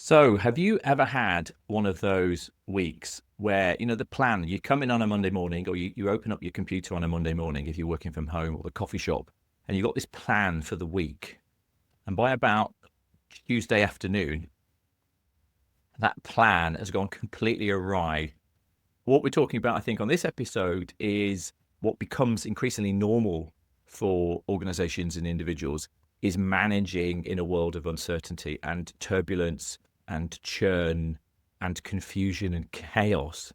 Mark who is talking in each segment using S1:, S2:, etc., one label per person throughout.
S1: So, have you ever had one of those weeks where, the plan, you come in on a Monday morning or you open up your computer on a Monday morning if you're working from home or the coffee shop, and you've got this plan for the week. And by about Tuesday afternoon, that plan has gone completely awry. What we're talking about, I think, on this episode is what becomes increasingly normal for organizations and individuals is managing in a world of uncertainty and turbulence and churn and confusion and chaos.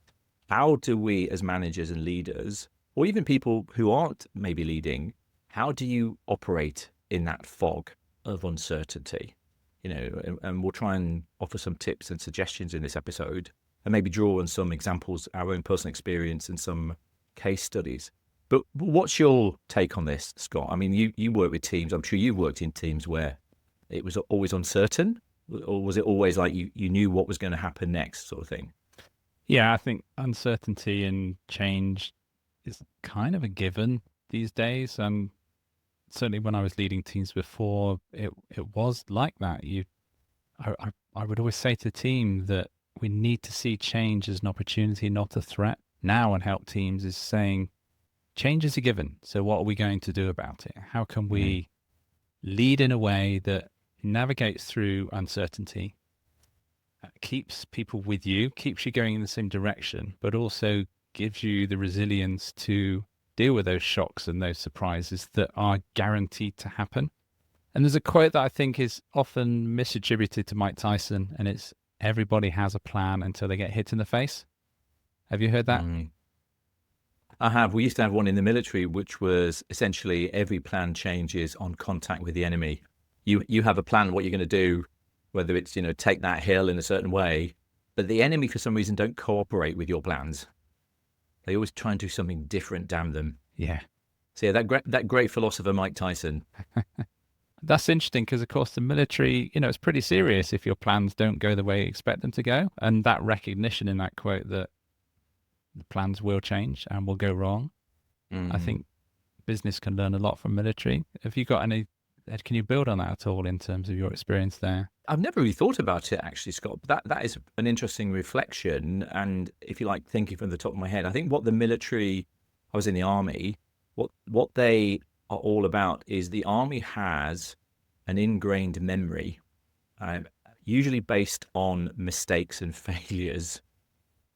S1: How do we as managers and leaders, or even people who aren't maybe leading, how do you operate in that fog of uncertainty? And we'll try and offer some tips and suggestions in this episode and maybe draw on some examples, our own personal experience and some case studies. But what's your take on this, Scott? I mean, you work with teams. I'm sure you've worked in teams where it was always uncertain, or was it always like you knew what was going to happen next, sort of thing?
S2: Yeah, I think uncertainty and change is kind of a given these days. And certainly when I was leading teams before, it was like that. I would always say to the team that we need to see change as an opportunity, not a threat. Now, and help teams is saying change is a given. So what are we going to do about it? How can we lead in a way that navigates through uncertainty, keeps people with you, keeps you going in the same direction, but also gives you the resilience to deal with those shocks and those surprises that are guaranteed to happen? And there's a quote that I think is often misattributed to Mike Tyson, and it's everybody has a plan until they get hit in the face. Have you heard that?
S1: I have. We used to have one in the military, which was essentially every plan changes on contact with the enemy. You have a plan what you're going to do, whether it's, take that hill in a certain way, but the enemy for some reason don't cooperate with your plans. They always try and do something different, damn them.
S2: Yeah.
S1: So yeah, that great philosopher, Mike Tyson.
S2: That's interesting because, of course, the military, it's pretty serious if your plans don't go the way you expect them to go. And that recognition in that quote that the plans will change and will go wrong. I think business can learn a lot from military. Have you got any, can you build on that at all in terms of your experience there?
S1: I've never really thought about it, actually, Scott. That is an interesting reflection. And if you like thinking from the top of my head, I think what the military, I was in the army, what they are all about is the army has an ingrained memory, usually based on mistakes and failures.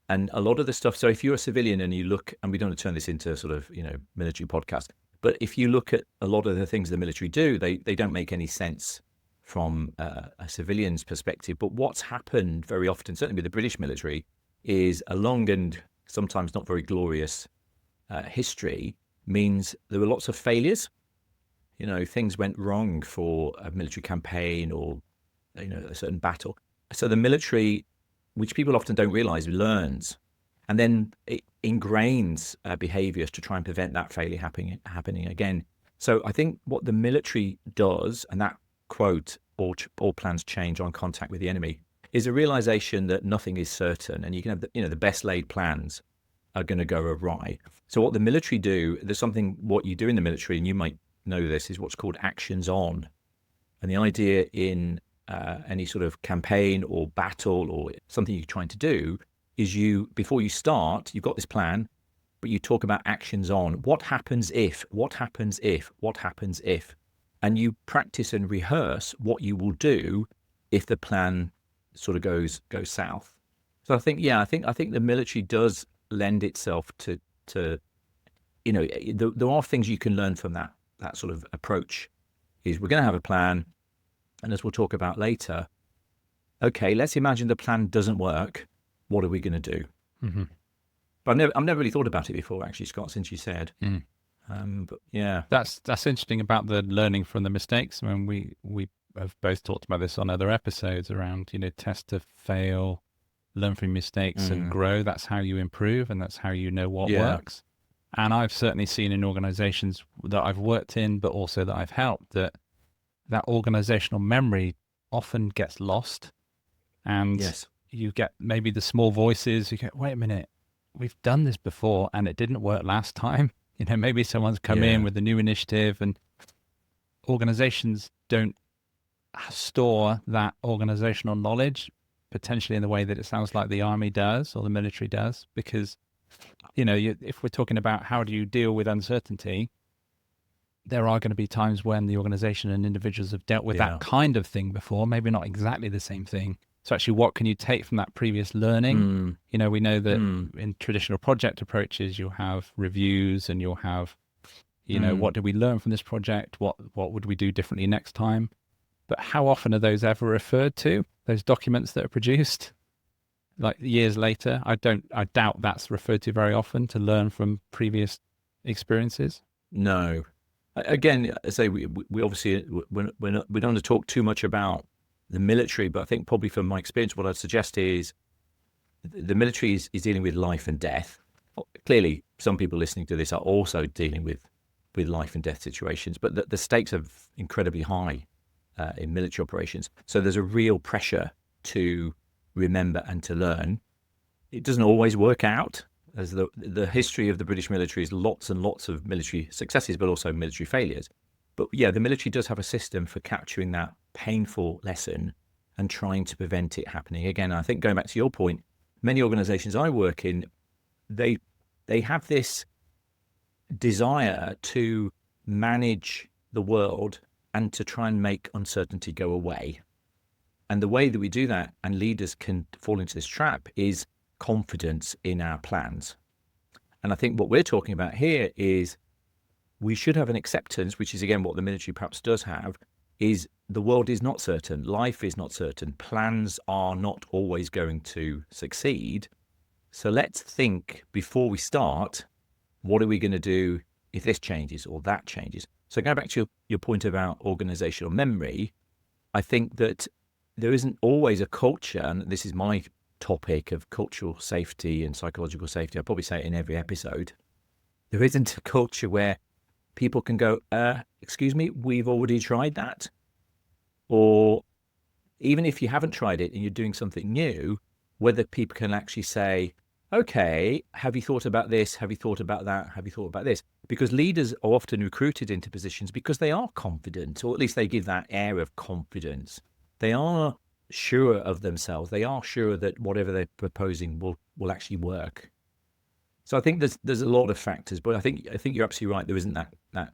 S1: And a lot of the stuff, so if you're a civilian and you look, and we don't want to turn this into sort of, military podcast, but if you look at a lot of the things the military do, they don't make any sense from a civilian's perspective. But what's happened very often, certainly with the British military, is a long and sometimes not very glorious history means there were lots of failures. Things went wrong for a military campaign or, a certain battle. So the military, which people often don't realize, learns, and then it ingrains behaviors to try and prevent that failure happening again. So I think what the military does, and that quote, all plans change on contact with the enemy, is a realization that nothing is certain, and you can have the best laid plans are going to go awry. So what the military do, what you do in the military, and you might know this, is what's called actions on. And the idea in any sort of campaign or battle or something you're trying to do is before you start, you've got this plan, but you talk about actions on. What happens if? What happens if? What happens if? And you practice and rehearse what you will do if the plan sort of goes south. So I think the military does lend itself to there are things you can learn from that sort of approach. Is we're going to have a plan, and as we'll talk about later, okay, let's imagine the plan doesn't work. What are we going to do?
S2: Mm-hmm.
S1: But I've never really thought about it before, actually, Scott, since you said. But yeah,
S2: that's interesting about the learning from the mistakes. I mean, we have both talked about this on other episodes around, test to fail, learn from mistakes and grow. That's how you improve, and that's how you know what works. And I've certainly seen in organizations that I've worked in, but also that I've helped, that organizational memory often gets lost. And you get maybe the small voices, you go, wait a minute, we've done this before and it didn't work last time. Maybe someone's come in with a new initiative, and organizations don't store that organizational knowledge potentially in the way that it sounds like the army does or the military does, because if we're talking about how do you deal with uncertainty, there are going to be times when the organization and individuals have dealt with that kind of thing before, maybe not exactly the same thing. So actually, what can you take from that previous learning? We know that in traditional project approaches, you'll have reviews and you'll have, what did we learn from this project? What would we do differently next time? But how often are those ever referred to, those documents that are produced like years later? I doubt that's referred to very often to learn from previous experiences.
S1: No. Again, I say we obviously we don't want to talk too much about the military, but I think probably from my experience, what I'd suggest is the military is dealing with life and death. Clearly, some people listening to this are also dealing with life and death situations, but the stakes are incredibly high in military operations. So there's a real pressure to remember and to learn. It doesn't always work out, as the history of the British military is lots and lots of military successes, but also military failures. But yeah, the military does have a system for capturing that painful lesson and trying to prevent it happening again. I think going back to your point, many organizations I work in, they have this desire to manage the world and to try and make uncertainty go away. And the way that we do that, and leaders can fall into this trap, is confidence in our plans. And I think what we're talking about here is we should have an acceptance, which is again what the military perhaps does have, is the world is not certain, life is not certain, plans are not always going to succeed. So let's think before we start, what are we going to do if this changes or that changes? So going back to your point about organizational memory, I think that there isn't always a culture, and this is my topic of cultural safety and psychological safety. I'll probably say it in every episode. There isn't a culture where people can go, excuse me, we've already tried that. Or even if you haven't tried it and you're doing something new, whether people can actually say, okay, have you thought about this? Have you thought about that? Have you thought about this? Because leaders are often recruited into positions because they are confident, or at least they give that air of confidence. They are sure of themselves. They are sure that whatever they're proposing will actually work. So I think there's a lot of factors, but I think you're absolutely right. There isn't that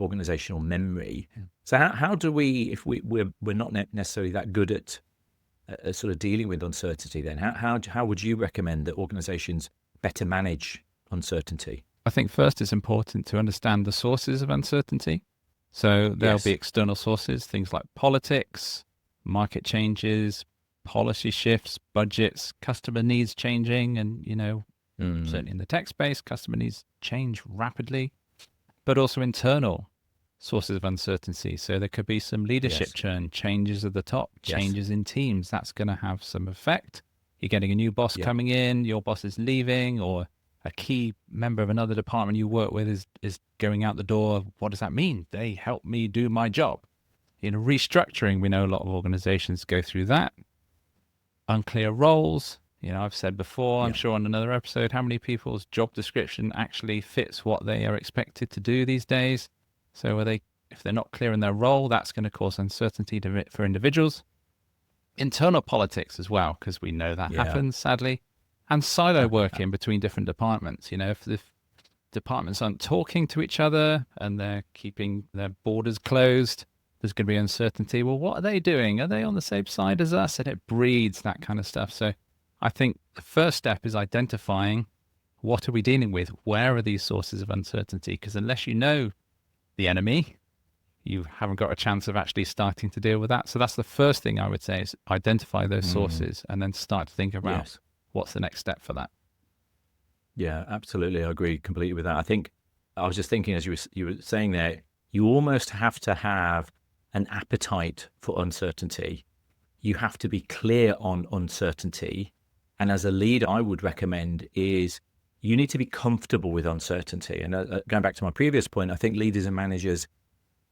S1: organizational memory. Yeah. So how do we, if we're not necessarily that good at sort of dealing with uncertainty, then how would you recommend that organizations better manage uncertainty?
S2: I think first it's important to understand the sources of uncertainty. So there'll be external sources, things like politics, market changes, policy shifts, budgets, customer needs changing, and certainly in the tech space, customer needs change rapidly, but also internal sources of uncertainty. So there could be some leadership churn, changes at the top, changes in teams. That's going to have some effect. You're getting a new boss coming in, your boss is leaving, or a key member of another department you work with is going out the door. What does that mean? They help me do my job. Restructuring, we know a lot of organizations go through that. Unclear roles. I've said before, I'm sure on another episode, how many people's job description actually fits what they are expected to do these days. So if they're not clear in their role, that's going to cause uncertainty for individuals. Internal politics as well, because we know that happens, sadly. And silo working between different departments. If the departments aren't talking to each other and they're keeping their borders closed, there's going to be uncertainty. Well, what are they doing? Are they on the same side as us? And it breeds that kind of stuff. So I think the first step is identifying what are we dealing with? Where are these sources of uncertainty? Because unless you know the enemy, you haven't got a chance of actually starting to deal with that. So that's the first thing I would say, is identify those sources and then start to think about what's the next step for that.
S1: Yeah, absolutely. I agree completely with that. I think I was just thinking as you were saying there, you almost have to have an appetite for uncertainty. You have to be clear on uncertainty. And as a leader, I would recommend is you need to be comfortable with uncertainty. And going back to my previous point, I think leaders and managers,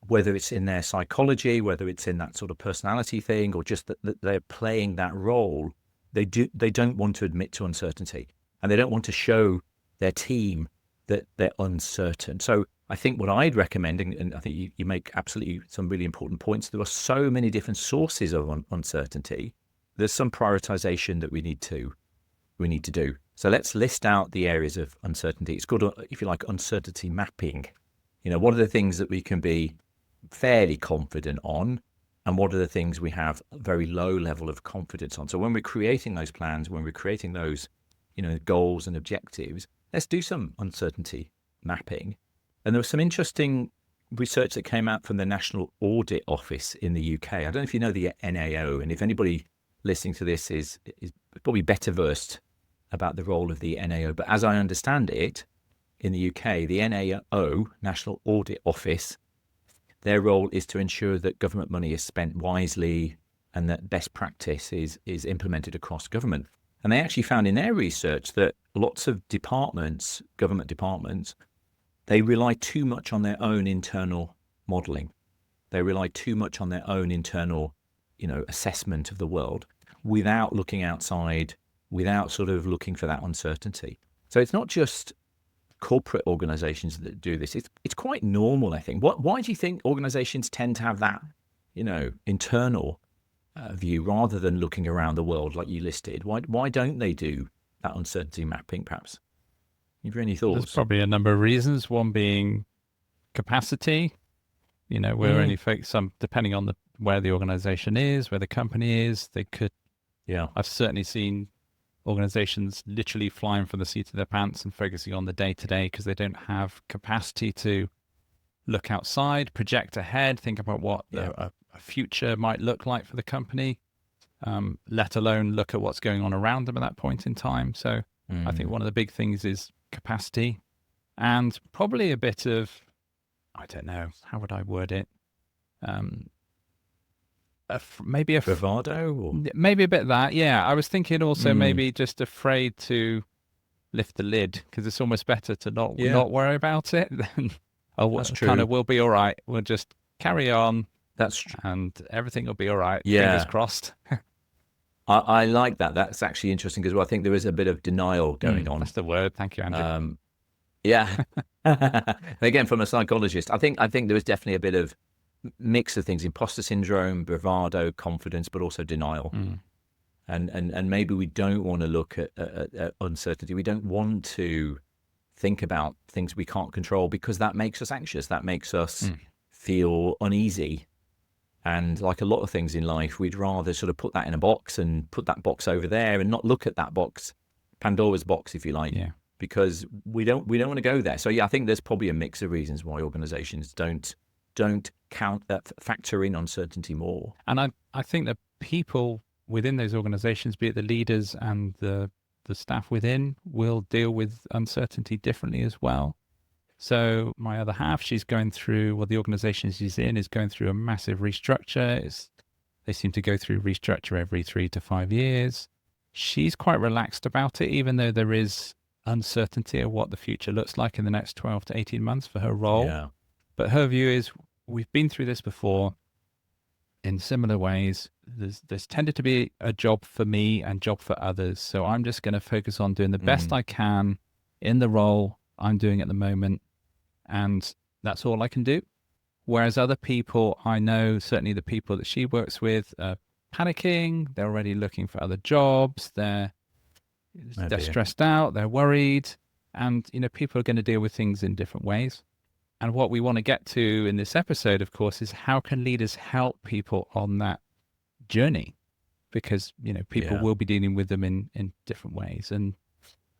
S1: whether it's in their psychology, whether it's in that sort of personality thing, or just that they're playing that role, they don't want to admit to uncertainty, and they don't want to show their team that they're uncertain. So I think what I'd recommend, and I think you make absolutely some really important points, there are so many different sources of uncertainty. there's some prioritization that we need to do. So let's list out the areas of uncertainty. It's called, if you like, uncertainty mapping. What are the things that we can be fairly confident on, and what are the things we have a very low level of confidence on? So when we're creating those plans, when we're creating those, goals and objectives, let's do some uncertainty mapping. And there was some interesting research that came out from the National Audit Office in the UK. I don't know if you know the NAO, and if anybody listening to this is probably better versed about the role of the NAO. But as I understand it, in the UK, the NAO, National Audit Office, their role is to ensure that government money is spent wisely and that best practice is implemented across government. And they actually found in their research that lots of departments, government departments, they rely too much on their own internal modelling. They rely too much on their own internal, assessment of the world without looking outside, without sort of looking for that uncertainty. So it's not just corporate organizations that do this. It's quite normal, I think. Why do you think organizations tend to have that, internal view rather than looking around the world like you listed? Why don't they do that uncertainty mapping, perhaps? Have you any thoughts?
S2: There's probably a number of reasons. One being capacity. We're only focused on, depending on where the organization is, where the company is, they could.
S1: Yeah.
S2: I've certainly seen organizations literally flying from the seat of their pants and focusing on the day-to-day because they don't have capacity to look outside, project ahead, think about what a future might look like for the company, let alone look at what's going on around them at that point in time. So I think one of the big things is capacity, and probably a bit of, I don't know, how would I word it? Maybe a
S1: bravado, or
S2: maybe a bit of that. Yeah, I was thinking also maybe just afraid to lift the lid because it's almost better to not worry about it.
S1: That's true.
S2: Kind of, we'll be all right. We'll just carry on.
S1: That's true.
S2: And everything will be all right.
S1: Yeah.
S2: Fingers crossed.
S1: I like that. That's actually interesting because I think there is a bit of denial going on.
S2: That's the word. Thank you, Andrew.
S1: Yeah. Again, from a psychologist, I think there is definitely a bit of mix of things: imposter syndrome, bravado, confidence, but also denial. And maybe we don't want to look at uncertainty. We don't want to think about things we can't control because that makes us anxious. That makes us feel uneasy. And like a lot of things in life, we'd rather sort of put that in a box and put that box over there and not look at that box, Pandora's box, if you like, because we don't want to go there. So yeah, I think there's probably a mix of reasons why organizations don't factor in uncertainty more.
S2: And I think that people within those organizations, be it the leaders and the staff within, will deal with uncertainty differently as well. So my other half, she's going through, well, the organization she's in is going through a massive restructure. They seem to go through restructure every 3 to 5 years. She's quite relaxed about it, even though there is uncertainty of what the future looks like in the next 12 to 18 months for her role.
S1: Yeah.
S2: But her view is, we've been through this before in similar ways. There's tended to be a job for me and job for others. So I'm just going to focus on doing the best I can in the role I'm doing at the moment. And that's all I can do. Whereas other people, I know certainly the people that she works with are panicking. They're already looking for other jobs. They're stressed out. They're worried. And, people are going to deal with things in different ways. And what we want to get to in this episode, of course, is how can leaders help people on that journey? Because, people will be dealing with them in different ways. And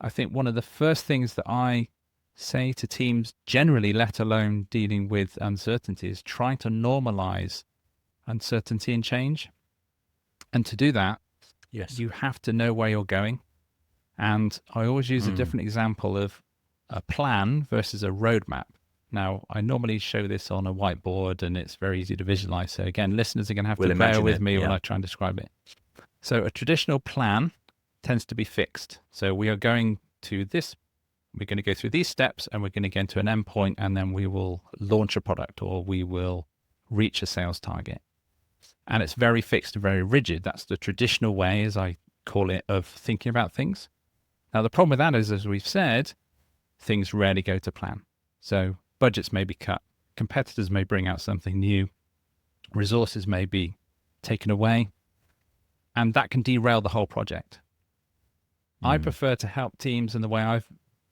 S2: I think one of the first things that I say to teams generally, let alone dealing with uncertainty, is trying to normalize uncertainty and change. And to do that, you have to know where you're going. And I always use a different example of a plan versus a roadmap. Now, I normally show this on a whiteboard and it's very easy to visualize. So again, listeners are going to have to bear with me when I try and describe it. So a traditional plan tends to be fixed. So we are going to this, we're going to go through these steps and we're going to get to an endpoint, and then we will launch a product or we will reach a sales target. And it's very fixed and very rigid. That's the traditional way, as I call it, of thinking about things. Now, the problem with that is, as we've said, things rarely go to plan. So budgets may be cut, competitors may bring out something new, resources may be taken away, And that can derail the whole project. I
S1: Mm.
S2: prefer to help teams, and the way I've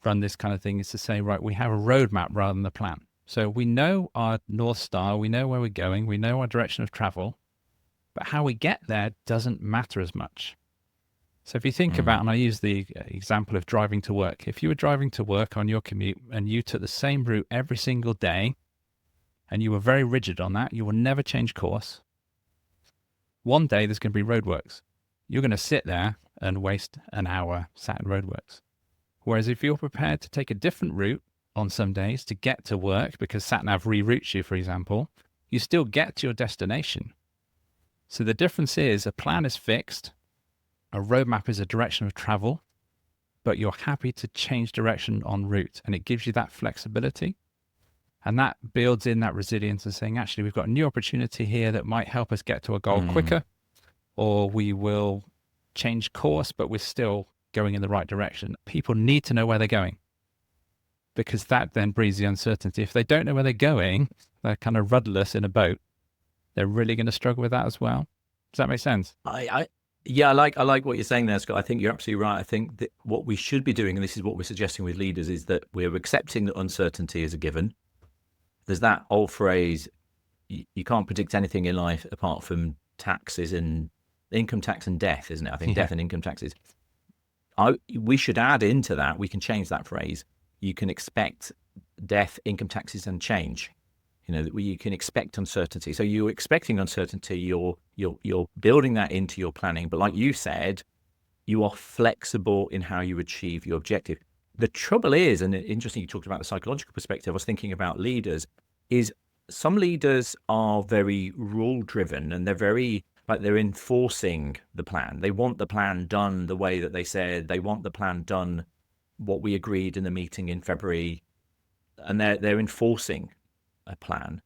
S2: run this kind of thing is to say, right, we have a roadmap rather than a plan. So we know our North Star, we know where we're going, we know our direction of travel, but how we get there doesn't matter as much. So if you think about, and I use the example of driving to work, if you were driving to work on your commute and you took the same route every single day and you were very rigid on that, you will never change course. One day there's going to be roadworks. You're going to sit there and waste an hour sat in roadworks. Whereas if you're prepared to take a different route on some days to get to work, because SatNav reroutes you, for example, you still get to your destination. So the difference is a plan is fixed, a roadmap is a direction of travel, but you're happy to change direction en route, and it gives you that flexibility. And that builds in that resilience of saying, actually, we've got a new opportunity here that might help us get to a goal quicker, or we will change course, but we're still going in the right direction. People need to know where they're going, because that then breeds the uncertainty. If they don't know where they're going, they're kind of rudderless in a boat. They're really going to struggle with that as well. Does that make sense?
S1: Yeah, I like what you're saying there, Scott. I think you're absolutely right. I think that what we should be doing, and this is what we're suggesting with leaders, is that we're accepting that uncertainty is a given. There's that old phrase, you can't predict anything in life apart from taxes and income tax and death, isn't it? I think death and income taxes. We should add into that, we can change that phrase. You can expect death, income taxes, and change. You can expect uncertainty. So you're expecting uncertainty. You're building that into your planning. But like you said, you are flexible in how you achieve your objective. The trouble is, and interesting, you talked about the psychological perspective. I was thinking about leaders. Is some leaders are very rule driven, and they're enforcing the plan. They want the plan done the way that they said. They want the plan done what we agreed in the meeting in February, and they're enforcing a plan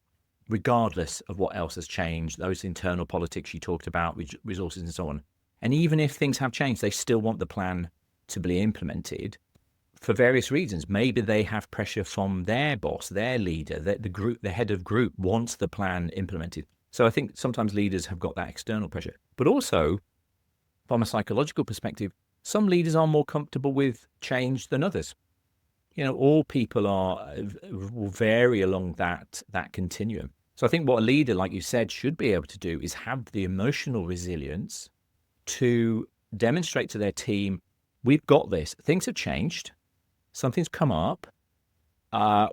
S1: regardless of what else has changed, those internal politics you talked about, resources and so on. And even if things have changed, they still want the plan to be implemented for various reasons. Maybe they have pressure from their boss, their leader, the head of group wants the plan implemented. So I think sometimes leaders have got that external pressure. But also, from a psychological perspective, some leaders are more comfortable with change than others. All people will vary along that continuum. So I think what a leader, like you said, should be able to do is have the emotional resilience to demonstrate to their team, we've got this. Things have changed. Something's come up.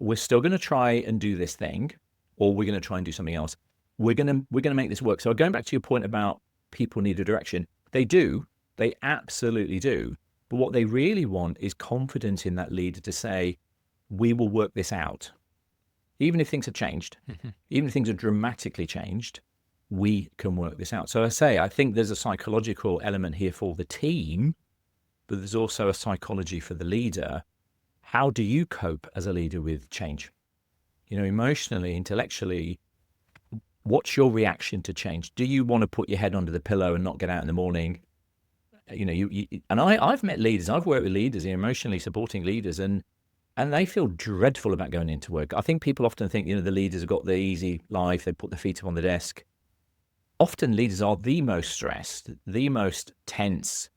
S1: We're still going to try and do this thing, or we're going to try and do something else. We're going to make this work. So going back to your point about people need a direction, they do. They absolutely do. But what they really want is confidence in that leader to say, we will work this out. Even if things have changed, even if things are dramatically changed, we can work this out. So I think there's a psychological element here for the team, but there's also a psychology for the leader. How do you cope as a leader with change? Emotionally, intellectually, what's your reaction to change? Do you want to put your head under the pillow and not get out in the morning? And I've met leaders, I've worked with leaders, emotionally supporting leaders, and they feel dreadful about going into work. I think people often think, the leaders have got the easy life, they put their feet up on the desk. Often leaders are the most stressed, the most tense,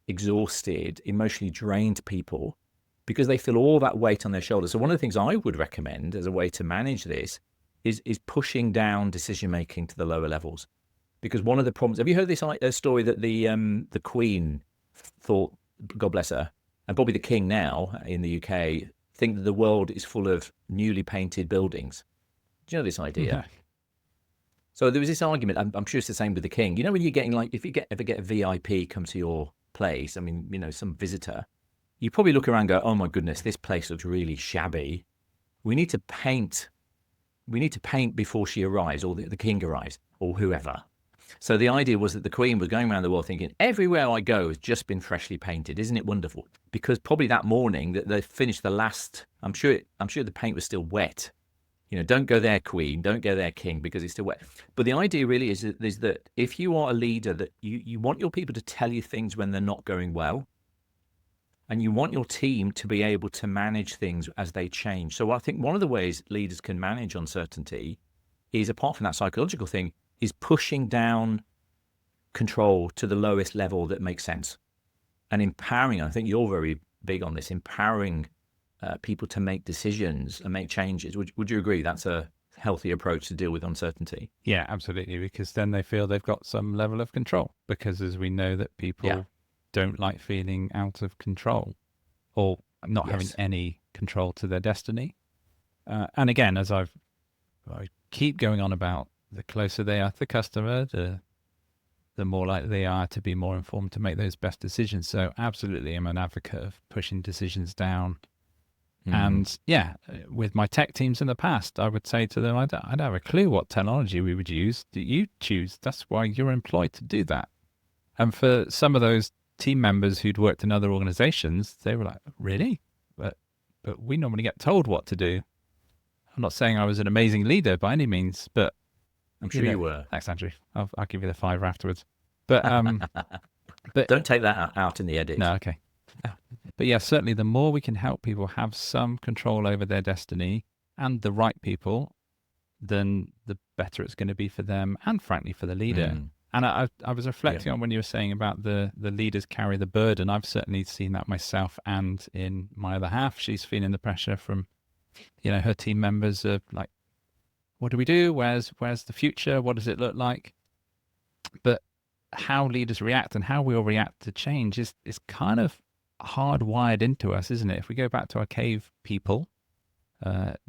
S1: exhausted, emotionally drained people, because they feel all that weight on their shoulders. So one of the things I would recommend as a way to manage this is pushing down decision-making to the lower levels. Because one of the problems, have you heard this story that the Queen thought, God bless her, and probably the King now in the UK, think that the world is full of newly painted buildings? Do you know this idea?
S2: Yeah.
S1: So there was this argument, I'm sure it's the same with the King. When you're getting, if you ever get a VIP come to your place, some visitor, you probably look around and go, oh my goodness, this place looks really shabby. We need to paint before she arrives, or the King arrives, or whoever. So the idea was that the Queen was going around the world thinking, everywhere I go has just been freshly painted. Isn't it wonderful? Because probably that morning that they finished the last, I'm sure the paint was still wet. Don't go there, Queen, don't go there, King, because it's still wet. But the idea really is that if you are a leader, that you want your people to tell you things when they're not going well, and you want your team to be able to manage things as they change. So I think one of the ways leaders can manage uncertainty is, apart from that psychological thing, is pushing down control to the lowest level that makes sense, and empowering. I think you're very big on this, empowering people to make decisions and make changes. Would you agree that's a healthy approach to deal with uncertainty?
S2: Yeah, absolutely. Because then they feel they've got some level of control. Because as we know that people
S1: Yeah.
S2: don't like feeling out of control or not having
S1: Yes.
S2: any control to their destiny. And again, as I keep going on about, the closer they are to the customer, the more likely they are to be more informed to make those best decisions. So absolutely, I'm an advocate of pushing decisions down. And yeah, with my tech teams in the past, I would say to them, I don't have a clue what technology we would use. Do you choose? That's why you're employed to do that. And for some of those team members who'd worked in other organizations, they were like, really? But we normally get told what to do. I'm not saying I was an amazing leader by any means, but
S1: I'm sure you were.
S2: Thanks, Andrew. I'll give you the 5 afterwards. But but
S1: Don't take that out in the edit.
S2: no, okay. But yeah, certainly the more we can help people have some control over their destiny and the right people, then the better it's going to be for them and frankly for the leader. And I was reflecting on when you were saying about the leaders carry the burden. I've certainly seen that myself, and in my other half, she's feeling the pressure from, her team members of like, what do we do? Where's the future? What does it look like? But how leaders react and how we all react to change is kind of hardwired into us, isn't it? If we go back to our cave people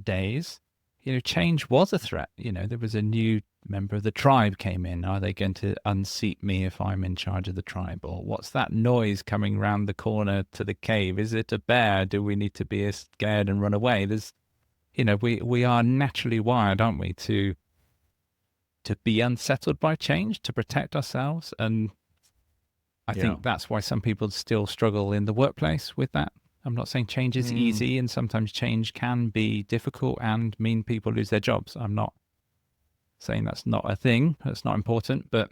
S2: days, change was a threat. There was a new member of the tribe came in. Are they going to unseat me if I'm in charge of the tribe? Or what's that noise coming round the corner to the cave? Is it a bear? Do we need to be scared and run away? There's, we are naturally wired, aren't we, to be unsettled by change, to protect ourselves. And I think that's why some people still struggle in the workplace with that. I'm not saying change is easy, and sometimes change can be difficult and mean people lose their jobs. I'm not saying that's not a thing, that's not important, but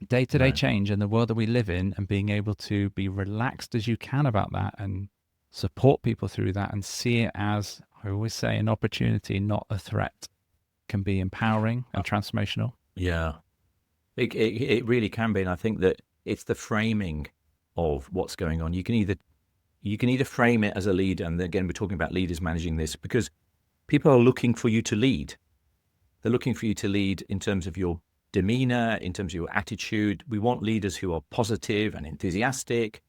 S2: day-to-day change in the world that we live in, and being able to be relaxed as you can about that and support people through that and see it as, I always say, an opportunity, not a threat, can be empowering and transformational.
S1: Yeah, it really can be. And I think that it's the framing of what's going on. You can either frame it as a leader, and again, we're talking about leaders managing this, because people are looking for you to lead. They're looking for you to lead in terms of your demeanor, in terms of your attitude. We want leaders who are positive and enthusiastic.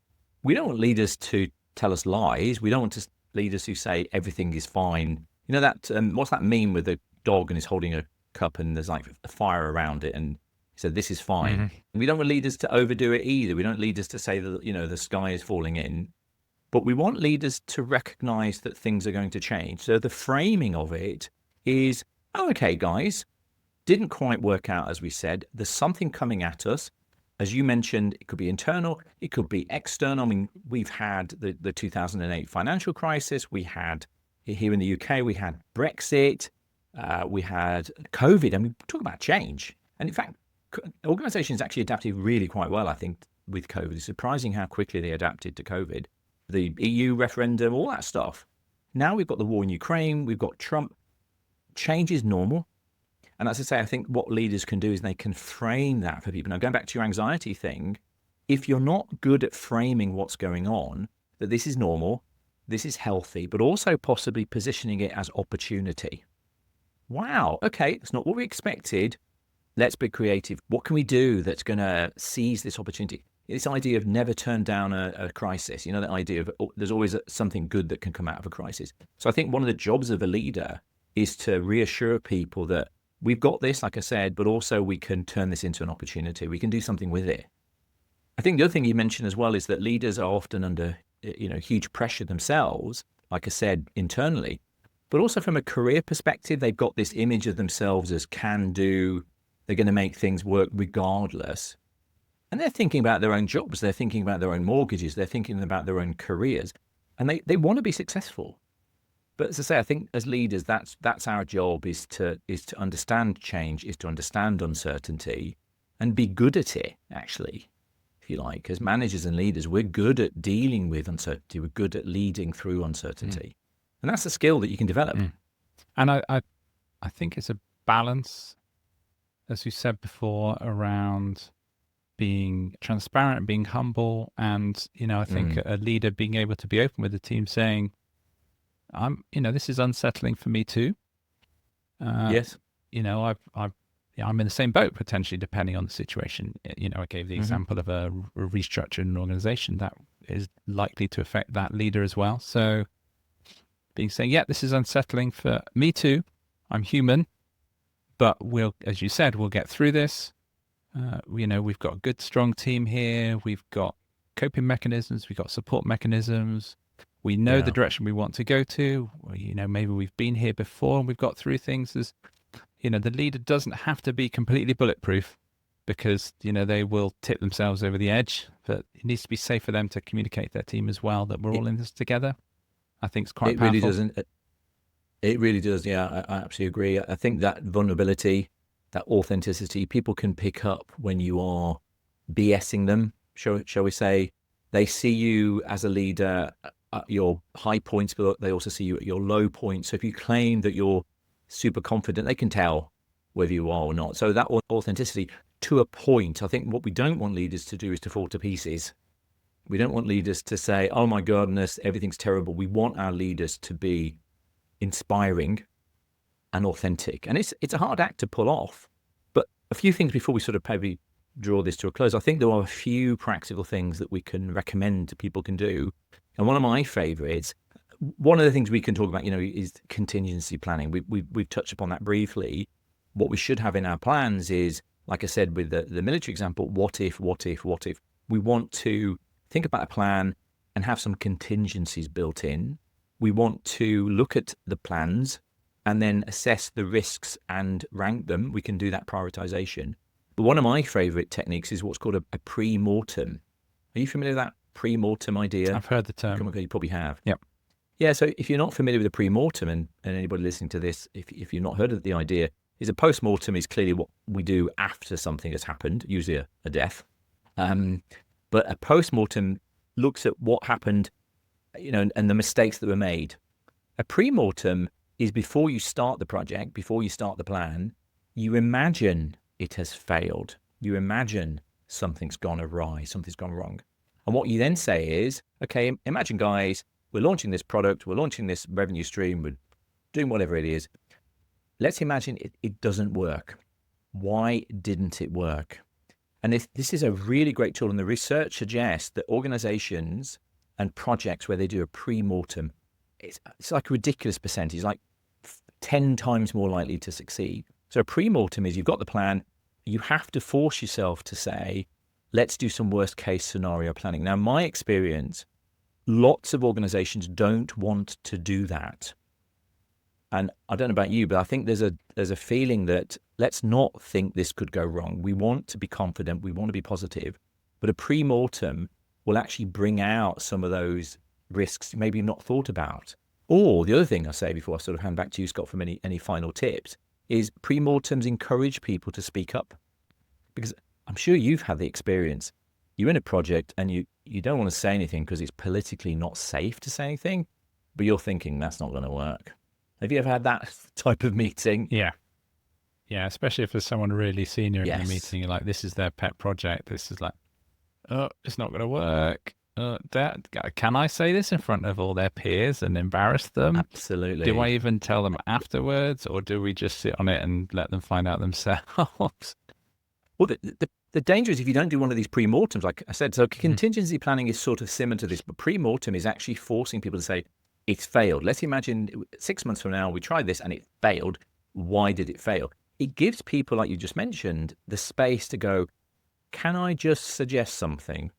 S1: We don't want leaders to tell us lies. We don't want leaders who say everything is fine. That what's that meme with the dog and is holding a cup and there's like a fire around it and he said, this is fine. Mm-hmm. We don't want leaders to overdo it either. We don't want leaders to say that, the sky is falling in. But we want leaders to recognize that things are going to change. So the framing of it is, okay, guys, didn't quite work out as we said. There's something coming at us. As you mentioned, it could be internal, it could be external. I mean, we've had the 2008 financial crisis. We had, here in the UK, we had Brexit. We had COVID. I mean, talk about change. And in fact, organizations actually adapted really quite well, I think, with COVID. It's surprising how quickly they adapted to COVID. The EU referendum, all that stuff. Now we've got the war in Ukraine, we've got Trump. Change is normal. And as I say, I think what leaders can do is they can frame that for people. Now, going back to your anxiety thing, if you're not good at framing what's going on, that this is normal, this is healthy, but also possibly positioning it as opportunity. Wow, okay, it's not what we expected. Let's be creative. What can we do that's going to seize this opportunity? This idea of never turn down a crisis, the idea of there's always something good that can come out of a crisis. So I think one of the jobs of a leader is to reassure people that we've got this, like I said, but also we can turn this into an opportunity. We can do something with it. I think the other thing you mentioned as well is that leaders are often under, huge pressure themselves, like I said, internally, but also from a career perspective, they've got this image of themselves as can do, they're going to make things work regardless. And they're thinking about their own jobs, they're thinking about their own mortgages, they're thinking about their own careers, and they want to be successful. But as I say, I think as leaders, that's our job, is to understand change, is to understand uncertainty and be good at it, actually, if you like. As managers and leaders, we're good at dealing with uncertainty. We're good at leading through uncertainty. And that's a skill that you can develop.
S2: And I think it's a balance, as you said before, around being transparent, being humble. And, I think a leader being able to be open with the team saying, this is unsettling for me too.
S1: Yes.
S2: I'm in the same boat potentially, depending on the situation. I gave the example of a restructure in an organization that is likely to affect that leader as well. So saying, yeah, this is unsettling for me too. I'm human, but as you said, we'll get through this. We've got a good, strong team here. We've got coping mechanisms. We've got support mechanisms. We know the direction we want to go to. Maybe we've been here before and we've got through things. The leader doesn't have to be completely bulletproof, because, they will tip themselves over the edge, but it needs to be safe for them to communicate to their team as well that we're all in this together. I think it's quite powerful.
S1: Really doesn't. It really does. Yeah, I absolutely agree. I think that vulnerability, that authenticity, people can pick up when you are BSing them, shall we say. They see you as a leader at your high points, but they also see you at your low points. So if you claim that you're super confident, they can tell whether you are or not. So that authenticity, to a point, I think what we don't want leaders to do is to fall to pieces. We don't want leaders to say, oh my goodness, everything's terrible. We want our leaders to be inspiring and authentic. And it's a hard act to pull off. But a few things before we sort of maybe draw this to a close. I think there are a few practical things that we can recommend people can do. And one of my favorites, one of the things we can talk about, is contingency planning. We've touched upon that briefly. What we should have in our plans is, like I said, with the military example, what if? We want to think about a plan and have some contingencies built in. We want to look at the plans and then assess the risks and rank them. We can do that prioritization. But one of my favorite techniques is what's called a pre-mortem. Are you familiar with that pre-mortem idea?
S2: I've heard the term.
S1: You probably have.
S2: Yep.
S1: Yeah, so if you're not familiar with a pre-mortem, and anybody listening to this, if you've not heard of the idea, is a post-mortem is clearly what we do after something has happened, usually a death. But a post-mortem looks at what happened, and the mistakes that were made. A pre-mortem is before you start the project, before you start the plan, you imagine it has failed. You imagine something's gone awry, something's gone wrong. And what you then say is, okay, imagine guys, we're launching this product, we're launching this revenue stream, we're doing whatever it is. Let's imagine it doesn't work. Why didn't it work? And this is a really great tool, and the research suggests that organizations and projects where they do a pre-mortem, it's like a ridiculous percentage, like 10 times more likely to succeed. So a pre-mortem is you've got the plan, you have to force yourself to say, let's do some worst case scenario planning. Now, my experience, lots of organizations don't want to do that. And I don't know about you, but I think there's a feeling that let's not think this could go wrong. We want to be confident. We want to be positive. But a pre-mortem will actually bring out some of those risks maybe not thought about. Or the other thing I say before I sort of hand back to you, Scott, from any final tips, is pre-mortems encourage people to speak up. Because I'm sure you've had the experience. You're in a project and you don't want to say anything because it's politically not safe to say anything, but you're thinking that's not going to work. Have you ever had that type of meeting?
S2: Yeah. Yeah, especially if there's someone really senior
S1: Yes.
S2: in the meeting, like this is their pet project. This is like, oh, it's not going to work. Can I say this in front of all their peers and embarrass them?
S1: Absolutely.
S2: Do I even tell them afterwards, or do we just sit on it and let them find out themselves?
S1: Well, the danger is if you don't do one of these pre-mortems, like I said, so contingency planning is sort of similar to this, but pre-mortem is actually forcing people to say, it's failed. Let's imagine 6 months from now, we tried this and it failed. Why did it fail? It gives people, like you just mentioned, the space to go, can I just suggest something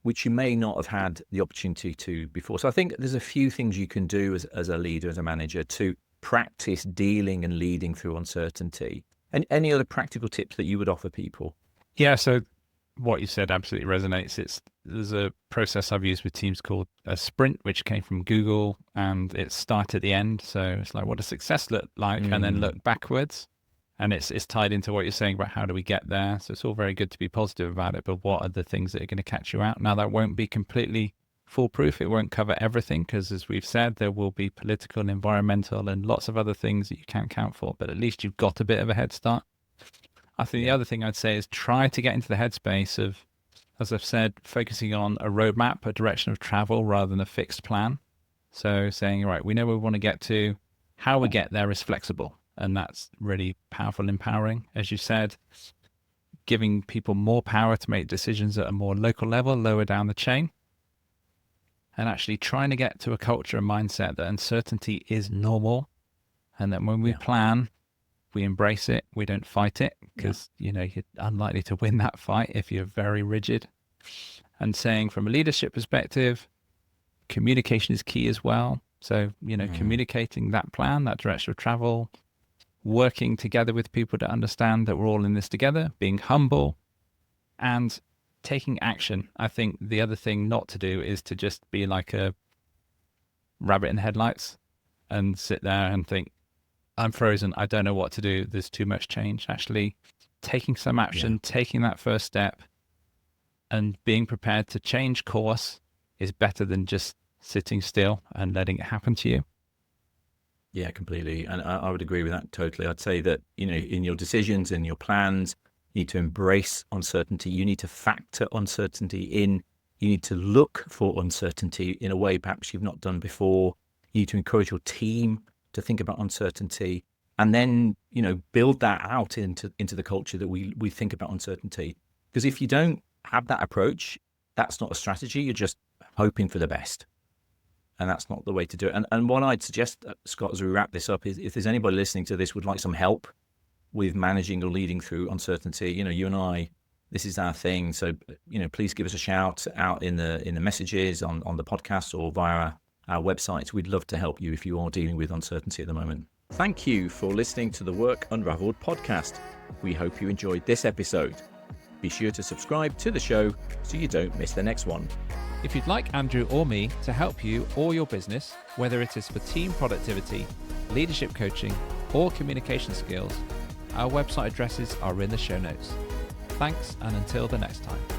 S1: which you may not have had the opportunity to before? So I think there's a few things you can do as a leader, as a manager, to practice dealing and leading through uncertainty. And any other practical tips that you would offer people?
S2: Yeah, so what you said absolutely resonates. There's a process I've used with teams called a sprint, which came from Google, and it's start at the end. So it's like, what does success look like? And then look backwards. And it's tied into what you're saying about how do we get there. So it's all very good to be positive about it, but what are the things that are going to catch you out? Now, that won't be completely foolproof. It won't cover everything because, as we've said, there will be political and environmental and lots of other things that you can't count for, but at least you've got a bit of a head start. I think the other thing I'd say is try to get into the headspace of as I've said, focusing on a roadmap, a direction of travel rather than a fixed plan. So saying, right, we know where we want to get to, how we get there is flexible. And that's really powerful, empowering. As you said, giving people more power to make decisions at a more local level, lower down the chain. And actually trying to get to a culture and mindset that uncertainty is normal. And that when we plan, we embrace it. We don't fight it because, you're unlikely to win that fight if you're very rigid. And saying from a leadership perspective, communication is key as well. So, communicating that plan, that direction of travel, working together with people to understand that we're all in this together, being humble and taking action. I think the other thing not to do is to just be like a rabbit in the headlights and sit there and think, I'm frozen. I don't know what to do. There's too much change. Actually, taking some action, taking that first step and being prepared to change course is better than just sitting still and letting it happen to you.
S1: Yeah, completely. And I would agree with that totally. I'd say that, in your decisions and your plans, you need to embrace uncertainty. You need to factor uncertainty in. You need to look for uncertainty in a way perhaps you've not done before. You need to encourage your team to think about uncertainty, and then, build that out into the culture that we think about uncertainty. Because if you don't have that approach, that's not a strategy. You're just hoping for the best. And that's not the way to do it. And what I'd suggest, Scott, as we wrap this up, is if there's anybody listening to this would like some help with managing or leading through uncertainty, you and I, this is our thing. So, please give us a shout out in the messages on the podcast or via our website. We'd love to help you if you are dealing with uncertainty at the moment. Thank you for listening to the Work Unravelled podcast. We hope you enjoyed this episode. Be sure to subscribe to the show so you don't miss the next one.
S2: If you'd like Andrew or me to help you or your business, whether it is for team productivity, leadership coaching, or communication skills, our website addresses are in the show notes. Thanks, and until the next time.